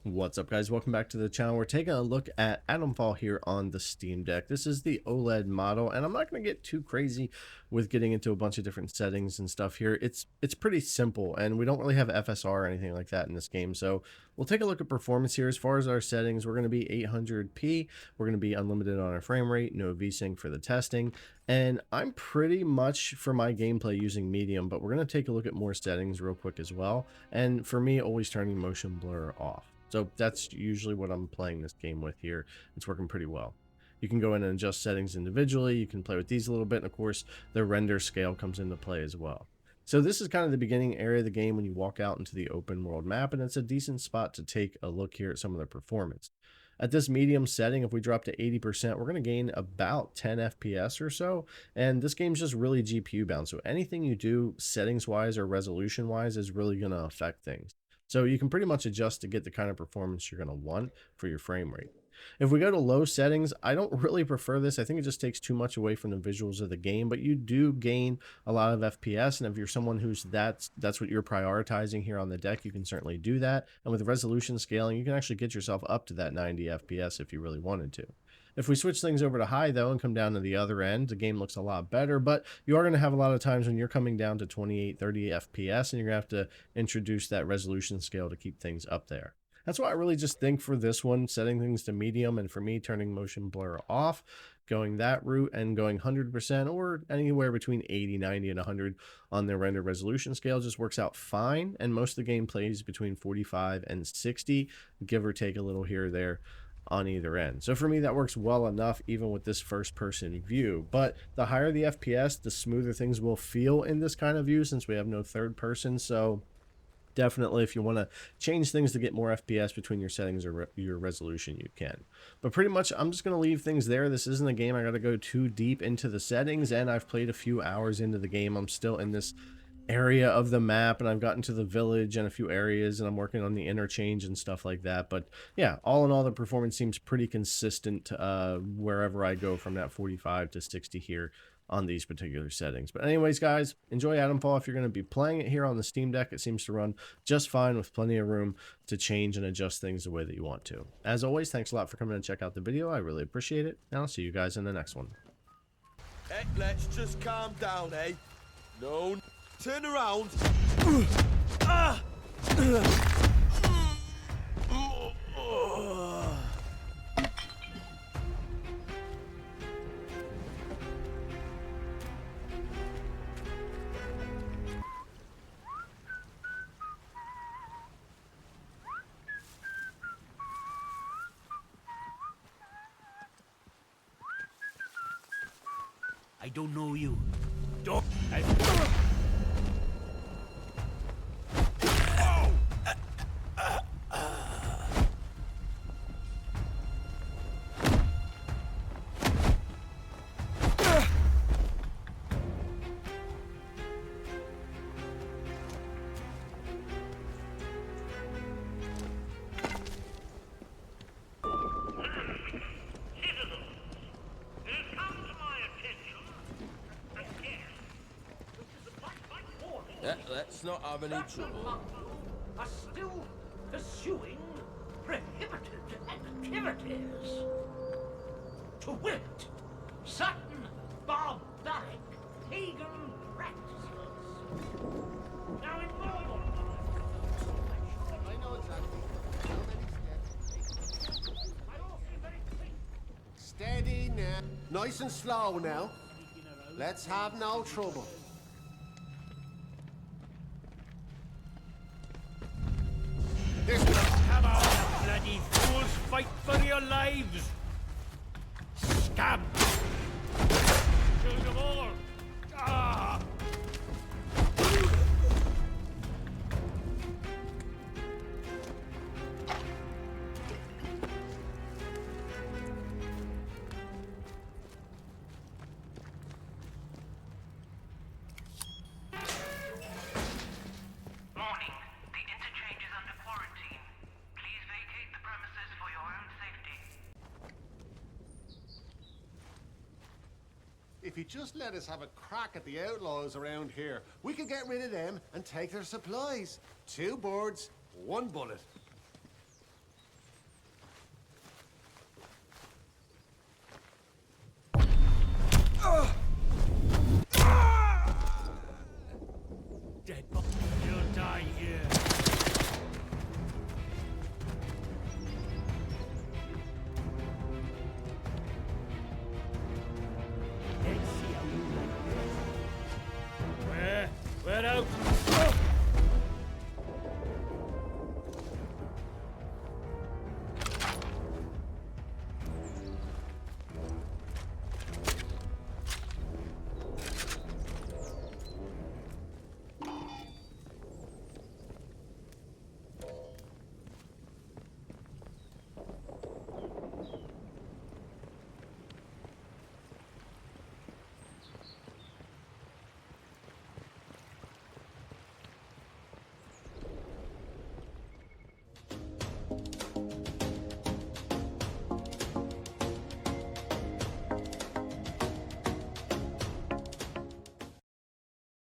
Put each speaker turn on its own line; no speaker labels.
What's up, guys? Welcome back to the channel. We're taking a look at Atomfall here on the Steam Deck. This is the OLED model, and I'm not going to get too crazy with getting into a bunch of different settings and stuff here. It's pretty simple, and we don't really have FSR or anything like that in this game. So we'll take a look at performance here. As far as our settings, we're going to be 800p. We're going to be unlimited on our frame rate, no VSync for the testing. And I'm pretty much, for my gameplay, using medium, but we're going to take a look at more settings real quick as well. And for me, always turning motion blur off. So that's usually what I'm playing this game with here. It's working pretty well. You can go in and adjust settings individually. You can play with these a little bit. And of course, the render scale comes into play as well. So this is kind of the beginning area of the game when you walk out into the open world map. And it's a decent spot to take a look here at some of the performance. At this medium setting, if we drop to 80%, we're going to gain about 10 FPS or so. And this game's just really GPU bound. So anything you do settings-wise or resolution-wise is really going to affect things. So you can pretty much adjust to get the kind of performance you're going to want for your frame rate. If we go to low settings, I don't really prefer this. I think it just takes too much away from the visuals of the game, but you do gain a lot of FPS. And if you're someone who's that's what you're prioritizing here on the deck, you can certainly do that. And with resolution scaling, you can actually get yourself up to that 90 FPS if you really wanted to. If we switch things over to high, though, and come down to the other end, the game looks a lot better, but you are going to have a lot of times when you're coming down to 28, 30 FPS, and you're going to have to introduce that resolution scale to keep things up there. That's why I really just think for this one, setting things to medium, and for me, turning motion blur off, going that route, and going 100% or anywhere between 80, 90, and 100 on the render resolution scale just works out fine, and most of the game plays between 45 and 60, give or take a little here or there on either end. So for me, that works well enough even with this first person view. But the higher the FPS, the smoother things will feel in this kind of view since we have no third person. So definitely, if you want to change things to get more FPS between your settings or your resolution, you can. But pretty much, I'm just going to leave things there. This isn't a game I got to go too deep into the settings, and I've played a few hours into the game. I'm still in this area of the map, and I've gotten to the village and a few areas, and I'm working on the interchange and stuff like that. But yeah, all in all, the performance seems pretty consistent wherever I go from that 45 to 60 here on these particular settings. But anyways, guys, enjoy Atomfall. If you're going to be playing it here on the Steam Deck, it seems to run just fine with plenty of room to change and adjust things the way that you want to. As always, thanks a lot for coming and check out the video. I really appreciate it, and I'll see you guys in the next one.
Hey, let's just calm down, eh? No, turn around.
I don't know you. Don't.
Let's not have any trouble.
Are still pursuing prohibited activities. To wit, certain barbaric pagan practices. Now in normal
I know exactly how many steps.
I also very clean.
Steady now. Nice and slow now. Let's have no trouble.
Come on, bloody fools! Fight for your lives! Scab! Kill them all! Ah!
Warning, the interchange is under quarantine. Please vacate the premises for your own safety.
If you just let us have a crack at the outlaws around here, we could get rid of them and take their supplies. 2 birds, 1 bullet.
Ugh.